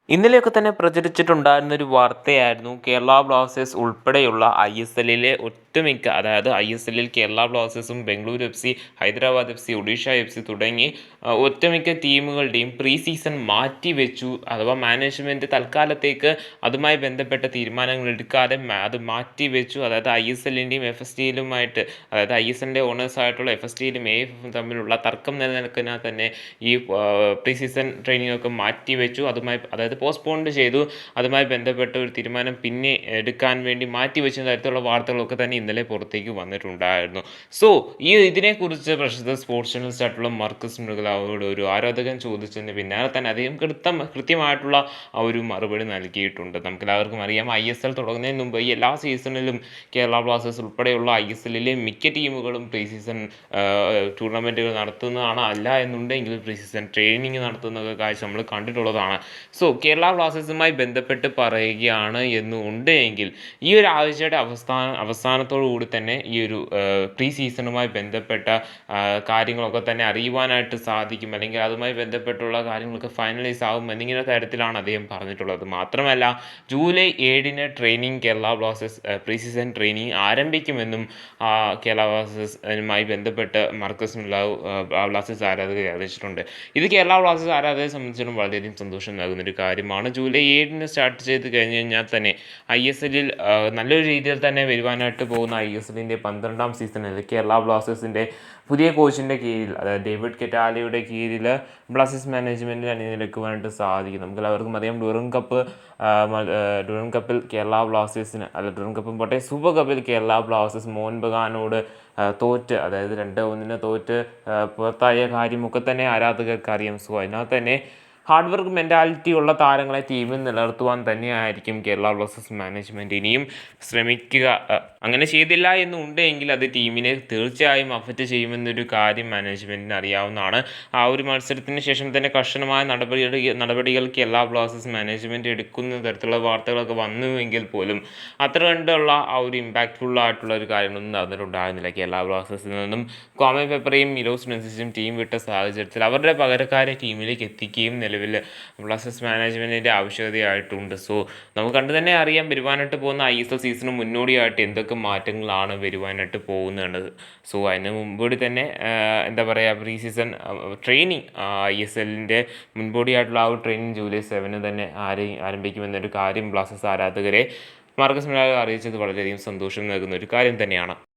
ഇന്നലെയൊക്കെ തന്നെ പ്രചരിച്ചിട്ടുണ്ടായിരുന്നൊരു വാർത്തയായിരുന്നു കേരള ബ്ലാസ്റ്റേഴ്സ് ഉൾപ്പെടെയുള്ള ISLലെ ഒട്ടുമിക്ക അതായത് ISLൽ Kerala ബ്ലാസ്റ്റേഴ്സും Bengaluru FC, Hyderabad FC, Odisha FC തുടങ്ങി ഒട്ടുമിക്ക ടീമുകളുടെയും പ്രീ സീസൺ മാറ്റിവെച്ചു. അഥവാ മാനേജ്മെൻറ്റ് തൽക്കാലത്തേക്ക് അതുമായി ബന്ധപ്പെട്ട തീരുമാനങ്ങൾ എടുക്കാതെ അത് മാറ്റിവെച്ചു. അതായത് ISLൻ്റെയും FSTയിലുമായിട്ട് അതായത് ISLൻ്റെ ഓണേഴ്സായിട്ടുള്ള FSTയിലും AIFFും തമ്മിലുള്ള തർക്കം നിലനിൽക്കുന്ന തന്നെ ഈ പ്രീ സീസൺ ട്രെയിനിങ് ഒക്കെ മാറ്റിവെച്ചു. അതായത് പോസ്റ്റ്പോണ്ട് ചെയ്തു. അതുമായി ബന്ധപ്പെട്ട ഒരു തീരുമാനം പിന്നെ എടുക്കാൻ വേണ്ടി മാറ്റിവെച്ച തരത്തിലുള്ള വാർത്തകളൊക്കെ തന്നെ ഇന്നലെ പുറത്തേക്ക് വന്നിട്ടുണ്ടായിരുന്നു. സോ ഇതിനെക്കുറിച്ച് പ്രശസ്ത സ്പോർട്സ് ജേർണലിസ്റ്റ് ആയിട്ടുള്ള മാർക്കസ് മൃഗലാവോട് ഒരു ആരാധകൻ ചോദിച്ചതിന് പിന്നാലെ തന്നെ അദ്ദേഹം കൃത്യമായിട്ടുള്ള ഒരു മറുപടി നൽകിയിട്ടുണ്ട്. നമുക്കെല്ലാവർക്കും അറിയാം, ISL തുടങ്ങുന്നതിന് മുമ്പ് ഈ എല്ലാ സീസണിലും കേരള ബ്ലാസ്റ്റേഴ്സ് ഉൾപ്പെടെയുള്ള ISLലെ മിക്ക ടീമുകളും പ്രീ സീസൺ ടൂർണമെൻറ്റുകൾ നടത്തുന്നതാണ്. അല്ല എന്നുണ്ടെങ്കിൽ പ്രീ സീസൺ ട്രെയിനിങ് നടത്തുന്നതൊക്കെ കാഴ്ച നമ്മൾ കണ്ടിട്ടുള്ളതാണ്. സോ കേരള ബ്ലാസ്റ്റേഴ്സുമായി ബന്ധപ്പെട്ട് പറയുകയാണ് എന്നുണ്ടെങ്കിൽ ഈ ഒരു ആഴ്ചയുടെ അവസാനത്തോടു കൂടി തന്നെ ഈ ഒരു പ്രീ സീസണുമായി ബന്ധപ്പെട്ട കാര്യങ്ങളൊക്കെ തന്നെ അറിയുവാനായിട്ട് സാധിക്കും, അല്ലെങ്കിൽ അതുമായി ബന്ധപ്പെട്ടുള്ള കാര്യങ്ങളൊക്കെ ഫൈനലൈസ് ആകും എന്നിങ്ങനെ തരത്തിലാണ് അദ്ദേഹം പറഞ്ഞിട്ടുള്ളത്. മാത്രമല്ല, July 7 training Kerala Blasters pre season training ആരംഭിക്കുമെന്നും കേരള ബ്ലാസ്റ്റേഴ്സുമായി ബന്ധപ്പെട്ട് മാർക്കസ് മൃഗലാവ് ബ്ലാസ്റ്റേഴ്സ് ആരാധകരെ അറിയിച്ചിട്ടുണ്ട്. ഇത് കേരള ബ്ലാസ്റ്റേഴ്സ് ആരാധകരെ സംബന്ധിച്ചിടത്തോളം വളരെയധികം സന്തോഷം നൽകുന്നൊരു കാര്യമാണ്. ജൂലൈ 7 സ്റ്റാർട്ട് ചെയ്ത് കഴിഞ്ഞ് കഴിഞ്ഞാൽ തന്നെ ISLൽ നല്ലൊരു രീതിയിൽ തന്നെ വരുവാനായിട്ട് പോകുന്ന ISLൻ്റെ 12ാം സീസണിൽ കേരള ബ്ലാസ്റ്റേഴ്സിൻ്റെ പുതിയ കോച്ചിൻ്റെ കീഴിൽ, അതായത് ഡേവിഡ് കെറ്റാലയുടെ കീഴിൽ ബ്ലാസ്റ്റേഴ്സ് മാനേജ്മെൻറ്റിന് അണിനിരക്കുവാനായിട്ട് സാധിക്കും. നമുക്കെല്ലാവർക്കും അറിയാം, ഡ്യൂറൻ കപ്പിൽ കേരള ബ്ലാസ്റ്റേഴ്സിന് ഡ്യൂറൻ കപ്പും പോട്ടെ, സൂപ്പർ കപ്പിൽ കേരള ബ്ലാസ്റ്റേഴ്സ് മോഹൻ ബഗാനോട് തോറ്റ്, അതായത് 2-1 തോറ്റ് പുറത്തായ കാര്യമൊക്കെ തന്നെ ആരാധകർക്ക് അറിയാം. സോ അതിനകത്ത് തന്നെ ഹാർഡ് വർക്ക് മെൻറ്റാലിറ്റി ഉള്ള താരങ്ങളെ ടീമിൽ നിലനിർത്തുവാൻ തന്നെയായിരിക്കും കേരള ബ്ലാസ്റ്റേഴ്സ് മാനേജ്മെൻറ്റ് ഇനിയും ശ്രമിക്കുക. അങ്ങനെ ചെയ്തില്ല എന്നുണ്ടെങ്കിൽ അത് ടീമിനെ തീർച്ചയായും അഫക്റ്റ് ചെയ്യുമെന്നൊരു കാര്യം മാനേജ്മെൻറ്റിന് അറിയാവുന്നതാണ്. ആ ഒരു മത്സരത്തിന് ശേഷം തന്നെ കർശനമായ നടപടികൾ കേരള ബ്ലാസ്റ്റേഴ്സ് മാനേജ്മെൻറ്റ് എടുക്കുന്ന തരത്തിലുള്ള വാർത്തകളൊക്കെ വന്നുവെങ്കിൽ പോലും അത്ര കണ്ടുള്ള ആ ഒരു ഇമ്പാക്റ്റ്ഫുൾ ആയിട്ടുള്ള ഒരു കാര്യങ്ങളൊന്നും നടന്നിട്ടുണ്ടാകുന്നില്ല. കേരള ബ്ലാസ്റ്റേഴ്സിൽ നിന്നും ക്വാമെ പെപ്പറയും മിലോസ് മെൻസിസും ടീം വിട്ട സാഹചര്യത്തിൽ അവരുടെ പകരക്കാരെ ടീമിലേക്ക് എത്തിക്കുകയും നിലവിൽ ബ്ലാസ്റ്റേഴ്സ് മാനേജ്മെൻറ്റിൻ്റെ ആവശ്യകതയായിട്ടുണ്ട്. സോ നമുക്ക് കണ്ടു തന്നെ അറിയാം, വരുവാനായിട്ട് പോകുന്ന ISL സീസണിന് മുന്നോടിയായിട്ട് എന്തൊക്കെ മാറ്റങ്ങളാണ് വരുവാനായിട്ട് പോകുന്നത്. സോ അതിന് മുമ്പോടി തന്നെ പ്രീ സീസൺ ട്രെയിനിങ് ISLൻ്റെ മുൻപോടിയായിട്ടുള്ള ആ ഒരു ട്രെയിനിങ് ജൂലൈ 7 തന്നെ ആരംഭിക്കുമെന്നൊരു കാര്യം ബ്ലാസ്റ്റേഴ്സ് ആരാധകരെ മാർക്കസ് മൃഗലാവ് അറിയിച്ചത് വളരെയധികം സന്തോഷം നൽകുന്ന ഒരു കാര്യം തന്നെയാണ്.